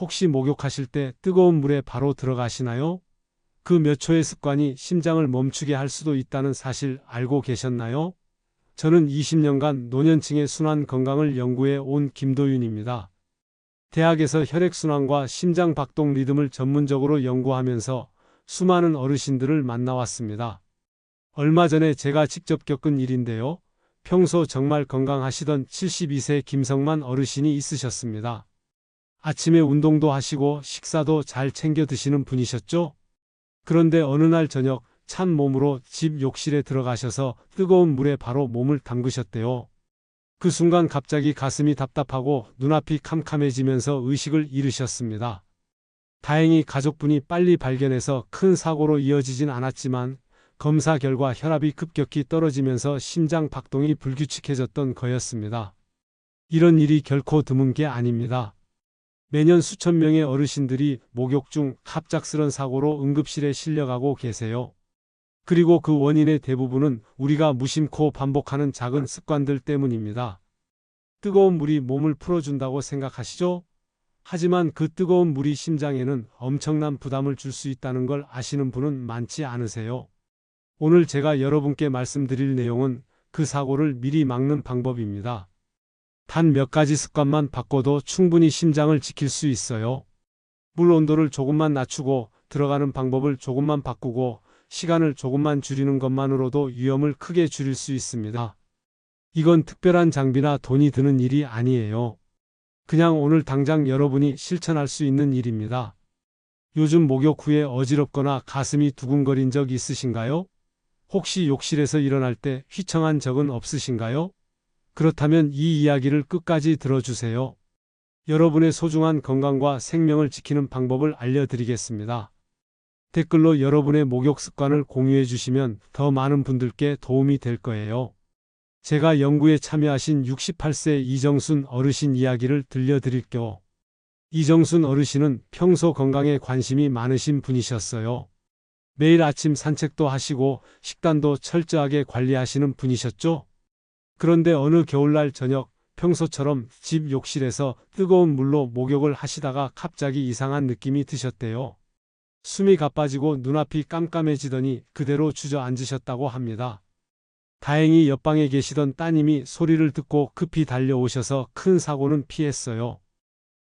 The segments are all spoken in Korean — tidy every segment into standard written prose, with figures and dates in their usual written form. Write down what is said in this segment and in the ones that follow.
혹시 목욕하실 때 뜨거운 물에 바로 들어가시나요? 그 몇 초의 습관이 심장을 멈추게 할 수도 있다는 사실 알고 계셨나요? 저는 20년간 노년층의 순환 건강을 연구해 온 김도윤입니다. 대학에서 혈액순환과 심장 박동 리듬을 전문적으로 연구하면서 수많은 어르신들을 만나왔습니다. 얼마 전에 제가 직접 겪은 일인데요. 평소 정말 건강하시던 72세 김성만 어르신이 있으셨습니다. 아침에 운동도 하시고 식사도 잘 챙겨 드시는 분이셨죠? 그런데 어느 날 저녁 찬 몸으로 집 욕실에 들어가셔서 뜨거운 물에 바로 몸을 담그셨대요. 그 순간 갑자기 가슴이 답답하고 눈앞이 캄캄해지면서 의식을 잃으셨습니다. 다행히 가족분이 빨리 발견해서 큰 사고로 이어지진 않았지만 검사 결과 혈압이 급격히 떨어지면서 심장 박동이 불규칙해졌던 거였습니다. 이런 일이 결코 드문 게 아닙니다. 매년 수천 명의 어르신들이 목욕 중 갑작스런 사고로 응급실에 실려가고 계세요. 그리고 그 원인의 대부분은 우리가 무심코 반복하는 작은 습관들 때문입니다. 뜨거운 물이 몸을 풀어준다고 생각하시죠? 하지만 그 뜨거운 물이 심장에는 엄청난 부담을 줄 수 있다는 걸 아시는 분은 많지 않으세요. 오늘 제가 여러분께 말씀드릴 내용은 그 사고를 미리 막는 방법입니다. 단 몇 가지 습관만 바꿔도 충분히 심장을 지킬 수 있어요. 물 온도를 조금만 낮추고 들어가는 방법을 조금만 바꾸고 시간을 조금만 줄이는 것만으로도 위험을 크게 줄일 수 있습니다. 이건 특별한 장비나 돈이 드는 일이 아니에요. 그냥 오늘 당장 여러분이 실천할 수 있는 일입니다. 요즘 목욕 후에 어지럽거나 가슴이 두근거린 적 있으신가요? 혹시 욕실에서 일어날 때 휘청한 적은 없으신가요? 그렇다면 이 이야기를 끝까지 들어주세요. 여러분의 소중한 건강과 생명을 지키는 방법을 알려드리겠습니다. 댓글로 여러분의 목욕 습관을 공유해 주시면 더 많은 분들께 도움이 될 거예요. 제가 연구에 참여하신 68세 이정순 어르신 이야기를 들려드릴게요. 이정순 어르신은 평소 건강에 관심이 많으신 분이셨어요. 매일 아침 산책도 하시고 식단도 철저하게 관리하시는 분이셨죠? 그런데 어느 겨울날 저녁 평소처럼 집 욕실에서 뜨거운 물로 목욕을 하시다가 갑자기 이상한 느낌이 드셨대요. 숨이 가빠지고 눈앞이 깜깜해지더니 그대로 주저앉으셨다고 합니다. 다행히 옆방에 계시던 따님이 소리를 듣고 급히 달려오셔서 큰 사고는 피했어요.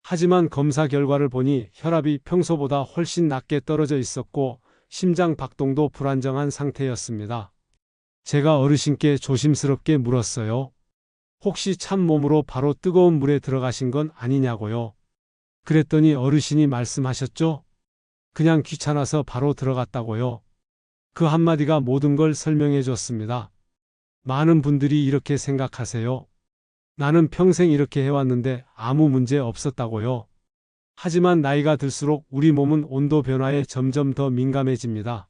하지만 검사 결과를 보니 혈압이 평소보다 훨씬 낮게 떨어져 있었고 심장 박동도 불안정한 상태였습니다. 제가 어르신께 조심스럽게 물었어요. 혹시 찬 몸으로 바로 뜨거운 물에 들어가신 건 아니냐고요. 그랬더니 어르신이 말씀하셨죠? 그냥 귀찮아서 바로 들어갔다고요. 그 한마디가 모든 걸 설명해 줬습니다. 많은 분들이 이렇게 생각하세요. 나는 평생 이렇게 해왔는데 아무 문제 없었다고요. 하지만 나이가 들수록 우리 몸은 온도 변화에 점점 더 민감해집니다.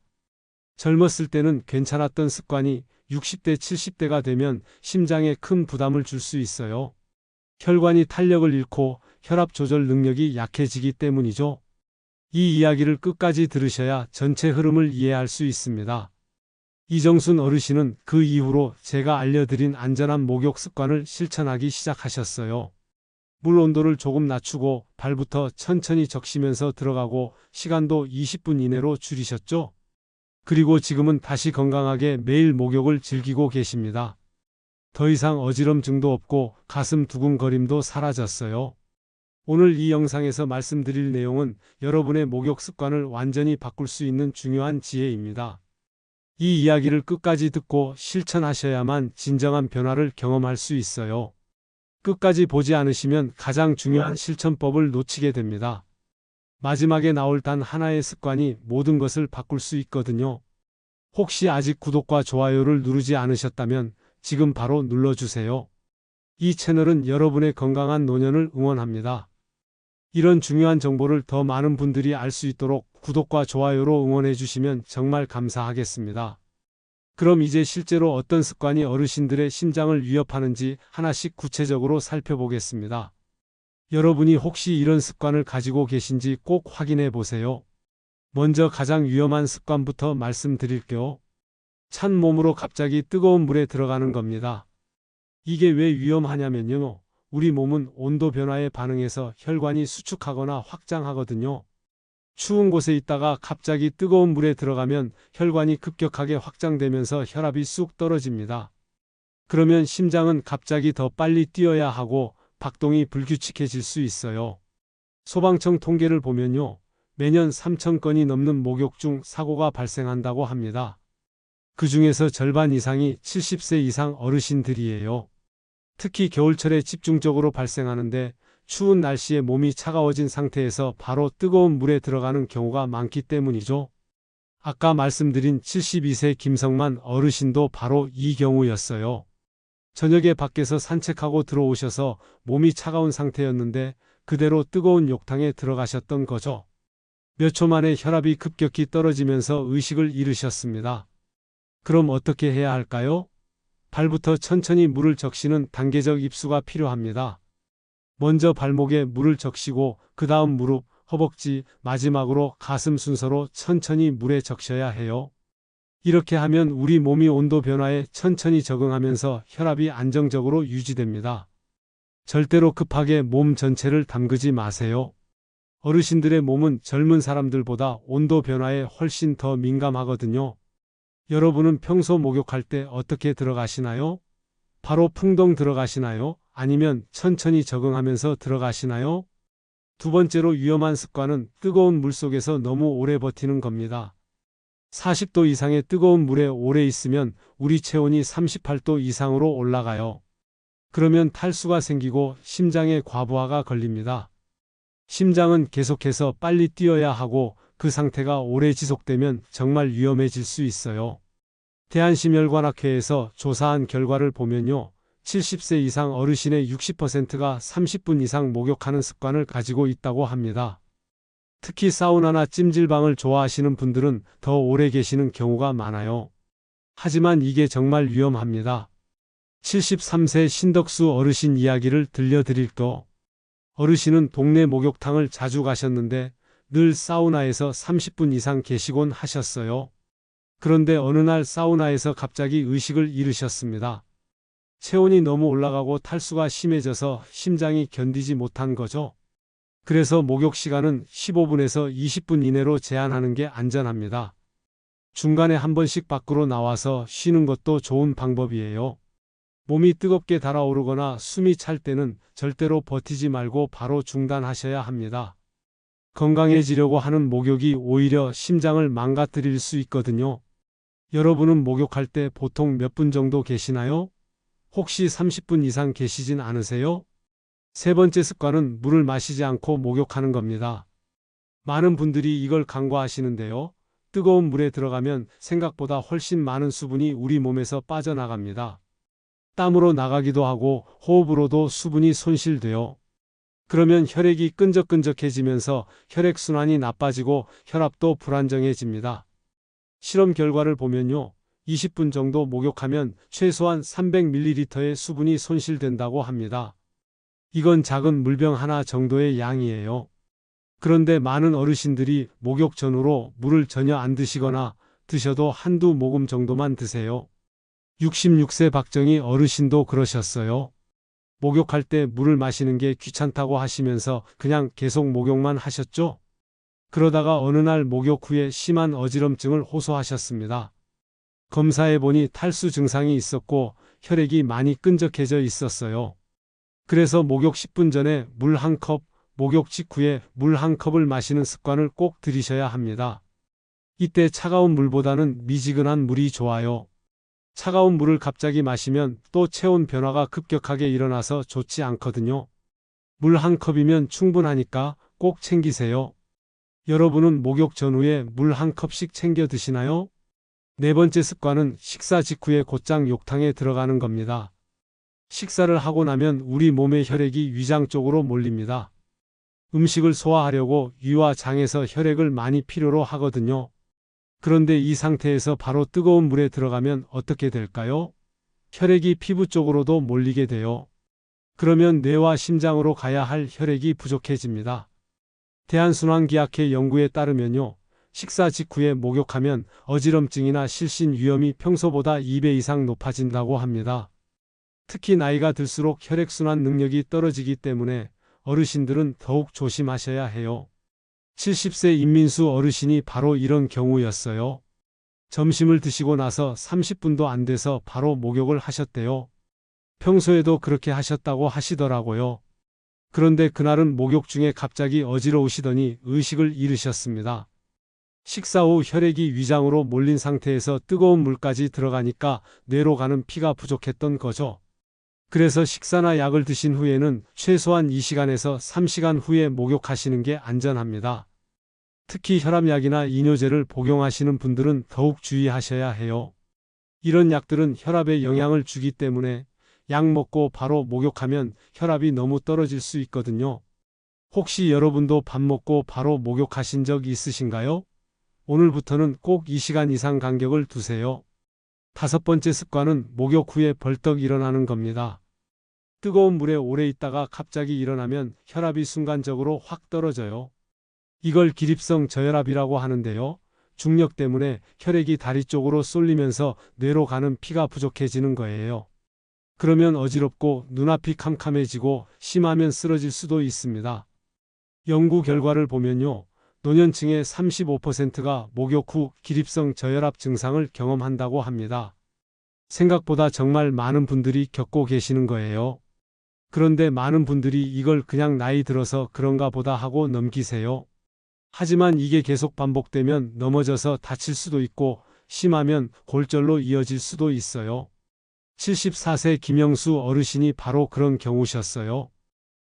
젊었을 때는 괜찮았던 습관이 60대, 70대가 되면 심장에 큰 부담을 줄 수 있어요. 혈관이 탄력을 잃고 혈압 조절 능력이 약해지기 때문이죠. 이 이야기를 끝까지 들으셔야 전체 흐름을 이해할 수 있습니다. 이정순 어르신은 그 이후로 제가 알려드린 안전한 목욕 습관을 실천하기 시작하셨어요. 물 온도를 조금 낮추고 발부터 천천히 적시면서 들어가고 시간도 20분 이내로 줄이셨죠? 그리고 지금은 다시 건강하게 매일 목욕을 즐기고 계십니다. 더 이상 어지럼증도 없고 가슴 두근거림도 사라졌어요. 오늘 이 영상에서 말씀드릴 내용은 여러분의 목욕 습관을 완전히 바꿀 수 있는 중요한 지혜입니다. 이 이야기를 끝까지 듣고 실천하셔야만 진정한 변화를 경험할 수 있어요. 끝까지 보지 않으시면 가장 중요한 실천법을 놓치게 됩니다. 마지막에 나올 단 하나의 습관이 모든 것을 바꿀 수 있거든요. 혹시 아직 구독과 좋아요를 누르지 않으셨다면 지금 바로 눌러주세요. 이 채널은 여러분의 건강한 노년을 응원합니다. 이런 중요한 정보를 더 많은 분들이 알 수 있도록 구독과 좋아요로 응원해 주시면 정말 감사하겠습니다. 그럼 이제 실제로 어떤 습관이 어르신들의 심장을 위협하는지 하나씩 구체적으로 살펴보겠습니다. 여러분이 혹시 이런 습관을 가지고 계신지 꼭 확인해 보세요. 먼저 가장 위험한 습관부터 말씀드릴게요. 찬 몸으로 갑자기 뜨거운 물에 들어가는 겁니다. 이게 왜 위험하냐면요. 우리 몸은 온도 변화에 반응해서 혈관이 수축하거나 확장하거든요. 추운 곳에 있다가 갑자기 뜨거운 물에 들어가면 혈관이 급격하게 확장되면서 혈압이 쑥 떨어집니다. 그러면 심장은 갑자기 더 빨리 뛰어야 하고 박동이 불규칙해질 수 있어요. 소방청 통계를 보면요. 매년 3,000건이 넘는 목욕 중 사고가 발생한다고 합니다. 그 중에서 절반 이상이 70세 이상 어르신들이에요. 특히 겨울철에 집중적으로 발생하는데 추운 날씨에 몸이 차가워진 상태에서 바로 뜨거운 물에 들어가는 경우가 많기 때문이죠. 아까 말씀드린 72세 김성만 어르신도 바로 이 경우였어요. 저녁에 밖에서 산책하고 들어오셔서 몸이 차가운 상태였는데 그대로 뜨거운 욕탕에 들어가셨던 거죠. 몇 초 만에 혈압이 급격히 떨어지면서 의식을 잃으셨습니다. 그럼 어떻게 해야 할까요? 발부터 천천히 물을 적시는 단계적 입수가 필요합니다. 먼저 발목에 물을 적시고 그 다음 무릎, 허벅지, 마지막으로 가슴 순서로 천천히 물에 적셔야 해요. 이렇게 하면 우리 몸이 온도 변화에 천천히 적응하면서 혈압이 안정적으로 유지됩니다. 절대로 급하게 몸 전체를 담그지 마세요. 어르신들의 몸은 젊은 사람들보다 온도 변화에 훨씬 더 민감하거든요. 여러분은 평소 목욕할 때 어떻게 들어가시나요? 바로 풍덩 들어가시나요? 아니면 천천히 적응하면서 들어가시나요? 두 번째로 위험한 습관은 뜨거운 물속에서 너무 오래 버티는 겁니다. 40도 이상의 뜨거운 물에 오래 있으면 우리 체온이 38도 이상으로 올라가요. 그러면 탈수가 생기고 심장에 과부하가 걸립니다. 심장은 계속해서 빨리 뛰어야 하고 그 상태가 오래 지속되면 정말 위험해질 수 있어요. 대한심혈관학회에서 조사한 결과를 보면요. 70세 이상 어르신의 60%가 30분 이상 목욕하는 습관을 가지고 있다고 합니다. 특히 사우나나 찜질방을 좋아하시는 분들은 더 오래 계시는 경우가 많아요. 하지만 이게 정말 위험합니다. 73세 신덕수 어르신 이야기를 들려드릴게요. 어르신은 동네 목욕탕을 자주 가셨는데 늘 사우나에서 30분 이상 계시곤 하셨어요. 그런데 어느 날 사우나에서 갑자기 의식을 잃으셨습니다. 체온이 너무 올라가고 탈수가 심해져서 심장이 견디지 못한 거죠. 그래서 목욕 시간은 15분에서 20분 이내로 제한하는 게 안전합니다. 중간에 한 번씩 밖으로 나와서 쉬는 것도 좋은 방법이에요. 몸이 뜨겁게 달아오르거나 숨이 찰 때는 절대로 버티지 말고 바로 중단하셔야 합니다. 건강해지려고 하는 목욕이 오히려 심장을 망가뜨릴 수 있거든요. 여러분은 목욕할 때 보통 몇 분 정도 계시나요? 혹시 30분 이상 계시진 않으세요? 세 번째 습관은 물을 마시지 않고 목욕하는 겁니다. 많은 분들이 이걸 간과하시는데요. 뜨거운 물에 들어가면 생각보다 훨씬 많은 수분이 우리 몸에서 빠져나갑니다. 땀으로 나가기도 하고 호흡으로도 수분이 손실돼요. 그러면 혈액이 끈적끈적해지면서 혈액순환이 나빠지고 혈압도 불안정해집니다. 실험 결과를 보면요. 20분 정도 목욕하면 최소한 300ml의 수분이 손실된다고 합니다. 이건 작은 물병 하나 정도의 양이에요. 그런데 많은 어르신들이 목욕 전후로 물을 전혀 안 드시거나 드셔도 한두 모금 정도만 드세요. 66세 박정희 어르신도 그러셨어요. 목욕할 때 물을 마시는 게 귀찮다고 하시면서 그냥 계속 목욕만 하셨죠? 그러다가 어느 날 목욕 후에 심한 어지럼증을 호소하셨습니다. 검사해보니 탈수 증상이 있었고 혈액이 많이 끈적해져 있었어요. 그래서 목욕 10분 전에 물 한 컵, 목욕 직후에 물 한 컵을 마시는 습관을 꼭 들이셔야 합니다. 이때 차가운 물보다는 미지근한 물이 좋아요. 차가운 물을 갑자기 마시면 또 체온 변화가 급격하게 일어나서 좋지 않거든요. 물 한 컵이면 충분하니까 꼭 챙기세요. 여러분은 목욕 전후에 물 한 컵씩 챙겨 드시나요? 네 번째 습관은 식사 직후에 곧장 욕탕에 들어가는 겁니다. 식사를 하고 나면 우리 몸의 혈액이 위장 쪽으로 몰립니다. 음식을 소화하려고 위와 장에서 혈액을 많이 필요로 하거든요. 그런데 이 상태에서 바로 뜨거운 물에 들어가면 어떻게 될까요? 혈액이 피부 쪽으로도 몰리게 돼요. 그러면 뇌와 심장으로 가야 할 혈액이 부족해집니다. 대한순환기학회 연구에 따르면요. 식사 직후에 목욕하면 어지럼증이나 실신 위험이 평소보다 2배 이상 높아진다고 합니다. 특히 나이가 들수록 혈액순환 능력이 떨어지기 때문에 어르신들은 더욱 조심하셔야 해요. 70세 임민수 어르신이 바로 이런 경우였어요. 점심을 드시고 나서 30분도 안 돼서 바로 목욕을 하셨대요. 평소에도 그렇게 하셨다고 하시더라고요. 그런데 그날은 목욕 중에 갑자기 어지러우시더니 의식을 잃으셨습니다. 식사 후 혈액이 위장으로 몰린 상태에서 뜨거운 물까지 들어가니까 뇌로 가는 피가 부족했던 거죠. 그래서 식사나 약을 드신 후에는 최소한 2시간에서 3시간 후에 목욕하시는 게 안전합니다. 특히 혈압약이나 이뇨제를 복용하시는 분들은 더욱 주의하셔야 해요. 이런 약들은 혈압에 영향을 주기 때문에 약 먹고 바로 목욕하면 혈압이 너무 떨어질 수 있거든요. 혹시 여러분도 밥 먹고 바로 목욕하신 적 있으신가요? 오늘부터는 꼭 2시간 이상 간격을 두세요. 5번째 습관은 목욕 후에 벌떡 일어나는 겁니다. 뜨거운 물에 오래 있다가 갑자기 일어나면 혈압이 순간적으로 확 떨어져요. 이걸 기립성 저혈압이라고 하는데요. 중력 때문에 혈액이 다리 쪽으로 쏠리면서 뇌로 가는 피가 부족해지는 거예요. 그러면 어지럽고 눈앞이 캄캄해지고 심하면 쓰러질 수도 있습니다. 연구 결과를 보면요. 노년층의 35%가 목욕 후 기립성 저혈압 증상을 경험한다고 합니다. 생각보다 정말 많은 분들이 겪고 계시는 거예요. 그런데 많은 분들이 이걸 그냥 나이 들어서 그런가 보다 하고 넘기세요. 하지만 이게 계속 반복되면 넘어져서 다칠 수도 있고 심하면 골절로 이어질 수도 있어요. 74세 김영수 어르신이 바로 그런 경우셨어요.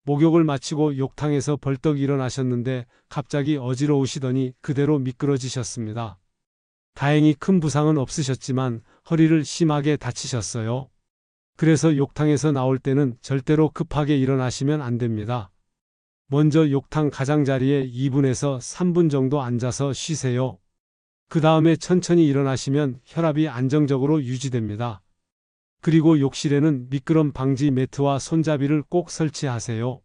목욕을 마치고 욕탕에서 벌떡 일어나셨는데 갑자기 어지러우시더니 그대로 미끄러지셨습니다. 다행히 큰 부상은 없으셨지만 허리를 심하게 다치셨어요. 그래서 욕탕에서 나올 때는 절대로 급하게 일어나시면 안 됩니다. 먼저 욕탕 가장자리에 2분에서 3분 정도 앉아서 쉬세요. 그 다음에 천천히 일어나시면 혈압이 안정적으로 유지됩니다. 그리고 욕실에는 미끄럼 방지 매트와 손잡이를 꼭 설치하세요.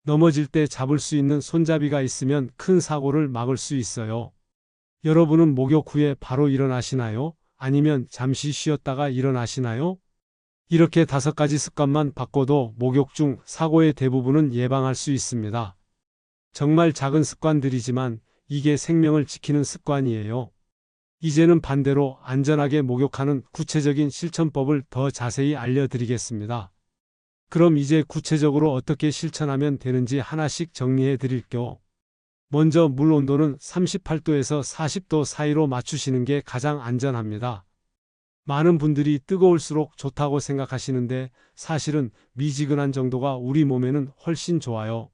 넘어질 때 잡을 수 있는 손잡이가 있으면 큰 사고를 막을 수 있어요. 여러분은 목욕 후에 바로 일어나시나요? 아니면 잠시 쉬었다가 일어나시나요? 이렇게 5가지 습관만 바꿔도 목욕 중 사고의 대부분은 예방할 수 있습니다. 정말 작은 습관들이지만 이게 생명을 지키는 습관이에요. 이제는 반대로 안전하게 목욕하는 구체적인 실천법을 더 자세히 알려드리겠습니다. 그럼 이제 구체적으로 어떻게 실천하면 되는지 하나씩 정리해 드릴게요. 먼저 물 온도는 38도에서 40도 사이로 맞추시는 게 가장 안전합니다. 많은 분들이 뜨거울수록 좋다고 생각하시는데 사실은 미지근한 정도가 우리 몸에는 훨씬 좋아요.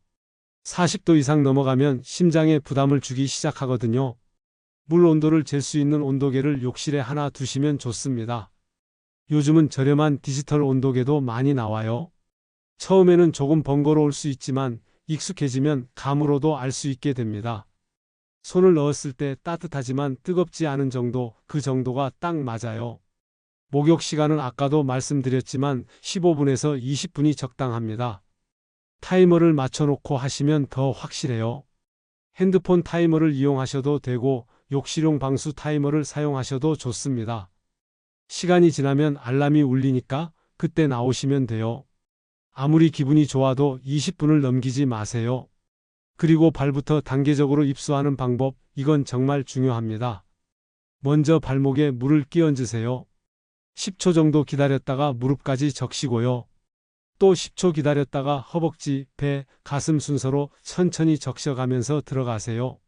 40도 이상 넘어가면 심장에 부담을 주기 시작하거든요. 물 온도를 잴 수 있는 온도계를 욕실에 하나 두시면 좋습니다. 요즘은 저렴한 디지털 온도계도 많이 나와요. 처음에는 조금 번거로울 수 있지만 익숙해지면 감으로도 알 수 있게 됩니다. 손을 넣었을 때 따뜻하지만 뜨겁지 않은 정도, 그 정도가 딱 맞아요. 목욕 시간은 아까도 말씀드렸지만 15분에서 20분이 적당합니다. 타이머를 맞춰놓고 하시면 더 확실해요. 핸드폰 타이머를 이용하셔도 되고 욕실용 방수 타이머를 사용하셔도 좋습니다. 시간이 지나면 알람이 울리니까 그때 나오시면 돼요. 아무리 기분이 좋아도 20분을 넘기지 마세요. 그리고 발부터 단계적으로 입수하는 방법, 이건 정말 중요합니다. 먼저 발목에 물을 끼얹으세요. 10초 정도 기다렸다가 무릎까지 적시고요. 또 10초 기다렸다가 허벅지, 배, 가슴 순서로 천천히 적셔가면서 들어가세요.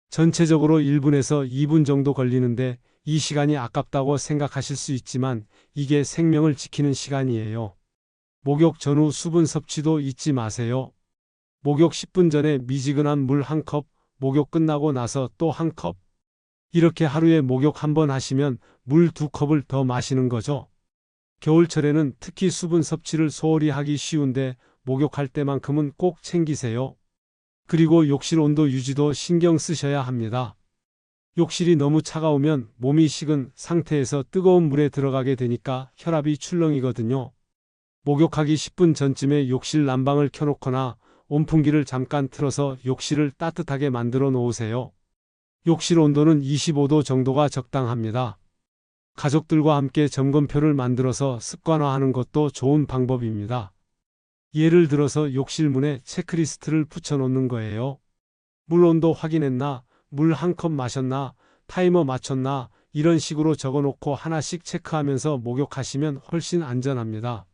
전체적으로 1분에서 2분 정도 걸리는데 이 시간이 아깝다고 생각하실 수 있지만 이게 생명을 지키는 시간이에요. 목욕 전후 수분 섭취도 잊지 마세요. 목욕 10분 전에 미지근한 물 1컵, 목욕 끝나고 나서 또 1컵. 이렇게 하루에 목욕 1번 하시면 물 2컵을 더 마시는 거죠. 겨울철에는 특히 수분 섭취를 소홀히 하기 쉬운데 목욕할 때만큼은 꼭 챙기세요. 그리고 욕실 온도 유지도 신경 쓰셔야 합니다. 욕실이 너무 차가우면 몸이 식은 상태에서 뜨거운 물에 들어가게 되니까 혈압이 출렁이거든요. 목욕하기 10분 전쯤에 욕실 난방을 켜놓거나 온풍기를 잠깐 틀어서 욕실을 따뜻하게 만들어 놓으세요. 욕실 온도는 25도 정도가 적당합니다. 가족들과 함께 점검표를 만들어서 습관화하는 것도 좋은 방법입니다. 예를 들어서 욕실문에 체크리스트를 붙여놓는 거예요. 물 온도 확인했나? 물 한 컵 마셨나? 타이머 맞췄나? 이런 식으로 적어놓고 하나씩 체크하면서 목욕하시면 훨씬 안전합니다.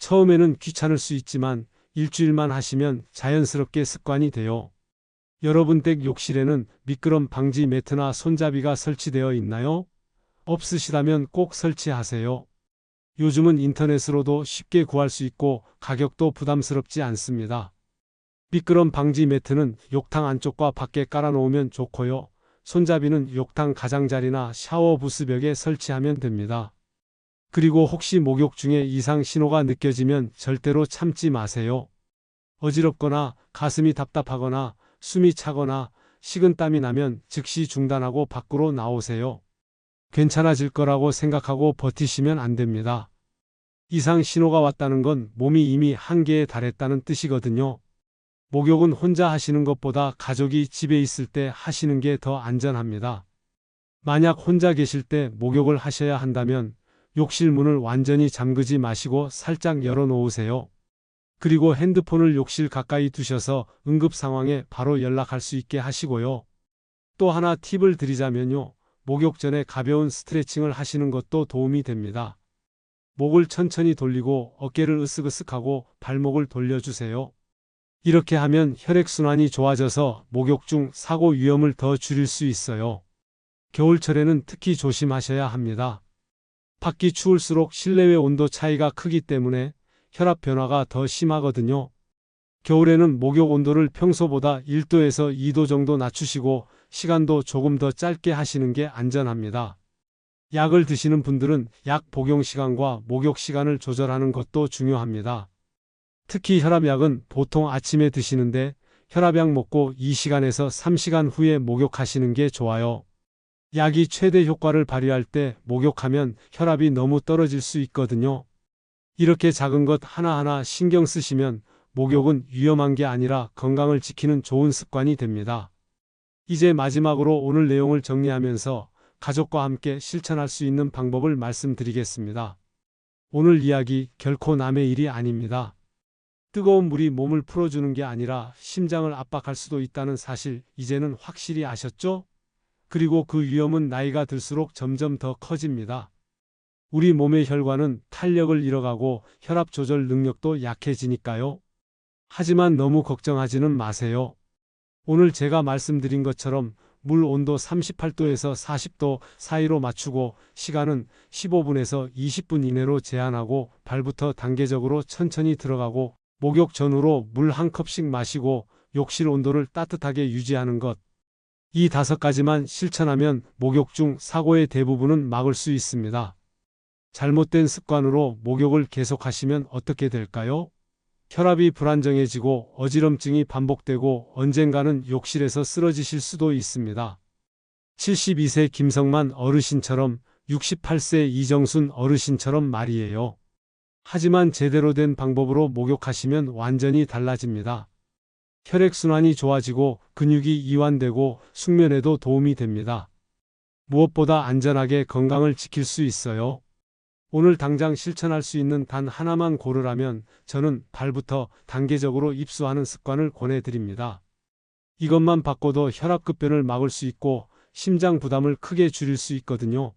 처음에는 귀찮을 수 있지만 일주일만 하시면 자연스럽게 습관이 돼요. 여러분 댁 욕실에는 미끄럼 방지 매트나 손잡이가 설치되어 있나요? 없으시다면 꼭 설치하세요. 요즘은 인터넷으로도 쉽게 구할 수 있고 가격도 부담스럽지 않습니다. 미끄럼 방지 매트는 욕탕 안쪽과 밖에 깔아놓으면 좋고요. 손잡이는 욕탕 가장자리나 샤워 부스벽에 설치하면 됩니다. 그리고 혹시 목욕 중에 이상 신호가 느껴지면 절대로 참지 마세요. 어지럽거나 가슴이 답답하거나 숨이 차거나 식은땀이 나면 즉시 중단하고 밖으로 나오세요. 괜찮아질 거라고 생각하고 버티시면 안 됩니다. 이상 신호가 왔다는 건 몸이 이미 한계에 달했다는 뜻이거든요. 목욕은 혼자 하시는 것보다 가족이 집에 있을 때 하시는 게 더 안전합니다. 만약 혼자 계실 때 목욕을 하셔야 한다면 욕실 문을 완전히 잠그지 마시고 살짝 열어 놓으세요. 그리고 핸드폰을 욕실 가까이 두셔서 응급 상황에 바로 연락할 수 있게 하시고요. 또 하나 팁을 드리자면요. 목욕 전에 가벼운 스트레칭을 하시는 것도 도움이 됩니다. 목을 천천히 돌리고 어깨를 으쓱으쓱하고 발목을 돌려주세요. 이렇게 하면 혈액순환이 좋아져서 목욕 중 사고 위험을 더 줄일 수 있어요. 겨울철에는 특히 조심하셔야 합니다. 밖이 추울수록 실내외 온도 차이가 크기 때문에 혈압 변화가 더 심하거든요. 겨울에는 목욕 온도를 평소보다 1도에서 2도 정도 낮추시고 시간도 조금 더 짧게 하시는 게 안전합니다. 약을 드시는 분들은 약 복용 시간과 목욕 시간을 조절하는 것도 중요합니다. 특히 혈압약은 보통 아침에 드시는데 혈압약 먹고 2시간에서 3시간 후에 목욕하시는 게 좋아요. 약이 최대 효과를 발휘할 때 목욕하면 혈압이 너무 떨어질 수 있거든요. 이렇게 작은 것 하나하나 신경 쓰시면 목욕은 위험한 게 아니라 건강을 지키는 좋은 습관이 됩니다. 이제 마지막으로 오늘 내용을 정리하면서 가족과 함께 실천할 수 있는 방법을 말씀드리겠습니다. 오늘 이야기 결코 남의 일이 아닙니다. 뜨거운 물이 몸을 풀어주는 게 아니라 심장을 압박할 수도 있다는 사실 이제는 확실히 아셨죠? 그리고 그 위험은 나이가 들수록 점점 더 커집니다. 우리 몸의 혈관은 탄력을 잃어가고 혈압 조절 능력도 약해지니까요. 하지만 너무 걱정하지는 마세요. 오늘 제가 말씀드린 것처럼 물 온도 38도에서 40도 사이로 맞추고 시간은 15분에서 20분 이내로 제한하고 발부터 단계적으로 천천히 들어가고 목욕 전후로 물 한 컵씩 마시고 욕실 온도를 따뜻하게 유지하는 것. 이 5가지만 실천하면 목욕 중 사고의 대부분은 막을 수 있습니다. 잘못된 습관으로 목욕을 계속하시면 어떻게 될까요? 혈압이 불안정해지고 어지럼증이 반복되고 언젠가는 욕실에서 쓰러지실 수도 있습니다. 72세 김성만 어르신처럼 68세 이정순 어르신처럼 말이에요. 하지만 제대로 된 방법으로 목욕하시면 완전히 달라집니다. 혈액순환이 좋아지고 근육이 이완되고 숙면에도 도움이 됩니다. 무엇보다 안전하게 건강을 지킬 수 있어요. 오늘 당장 실천할 수 있는 단 하나만 고르라면 저는 발부터 단계적으로 입수하는 습관을 권해드립니다. 이것만 바꿔도 혈압급변을 막을 수 있고 심장 부담을 크게 줄일 수 있거든요.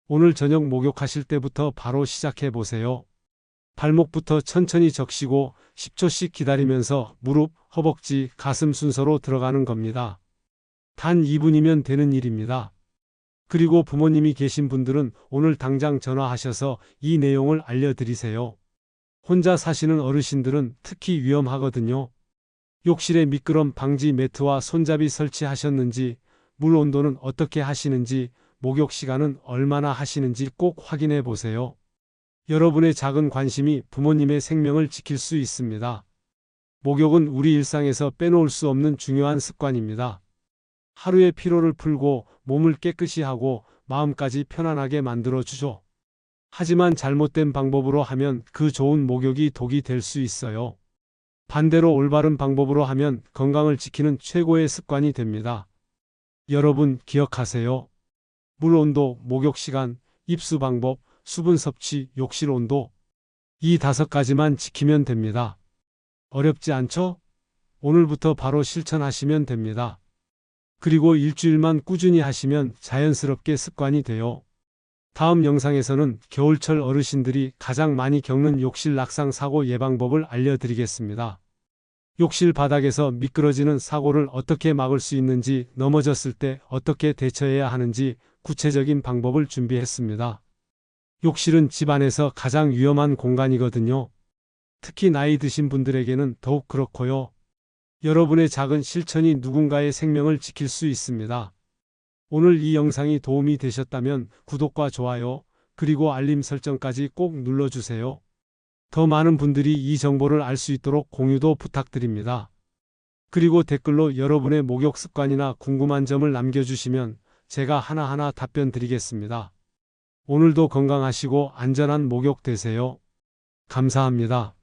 오늘 저녁 목욕하실 때부터 바로 시작해 보세요. 발목부터 천천히 적시고 10초씩 기다리면서 무릎, 허벅지, 가슴 순서로 들어가는 겁니다. 단 2분이면 되는 일입니다. 그리고 부모님이 계신 분들은 오늘 당장 전화하셔서 이 내용을 알려드리세요. 혼자 사시는 어르신들은 특히 위험하거든요. 욕실에 미끄럼 방지 매트와 손잡이 설치하셨는지, 물 온도는 어떻게 하시는지, 목욕 시간은 얼마나 하시는지 꼭 확인해 보세요. 여러분의 작은 관심이 부모님의 생명을 지킬 수 있습니다. 목욕은 우리 일상에서 빼놓을 수 없는 중요한 습관입니다. 하루의 피로를 풀고 몸을 깨끗이 하고 마음까지 편안하게 만들어주죠. 하지만 잘못된 방법으로 하면 그 좋은 목욕이 독이 될 수 있어요. 반대로 올바른 방법으로 하면 건강을 지키는 최고의 습관이 됩니다. 여러분 기억하세요. 물 온도, 목욕 시간, 입수 방법, 수분 섭취, 욕실 온도. 이 5가지만 지키면 됩니다. 어렵지 않죠? 오늘부터 바로 실천하시면 됩니다. 그리고 일주일만 꾸준히 하시면 자연스럽게 습관이 돼요. 다음 영상에서는 겨울철 어르신들이 가장 많이 겪는 욕실 낙상 사고 예방법을 알려드리겠습니다. 욕실 바닥에서 미끄러지는 사고를 어떻게 막을 수 있는지, 넘어졌을 때 어떻게 대처해야 하는지 구체적인 방법을 준비했습니다. 욕실은 집안에서 가장 위험한 공간이거든요. 특히 나이 드신 분들에게는 더욱 그렇고요. 여러분의 작은 실천이 누군가의 생명을 지킬 수 있습니다. 오늘 이 영상이 도움이 되셨다면 구독과 좋아요, 그리고 알림 설정까지 꼭 눌러주세요. 더 많은 분들이 이 정보를 알 수 있도록 공유도 부탁드립니다. 그리고 댓글로 여러분의 목욕 습관이나 궁금한 점을 남겨주시면 제가 하나하나 답변 드리겠습니다. 오늘도 건강하시고 안전한 목욕 되세요. 감사합니다.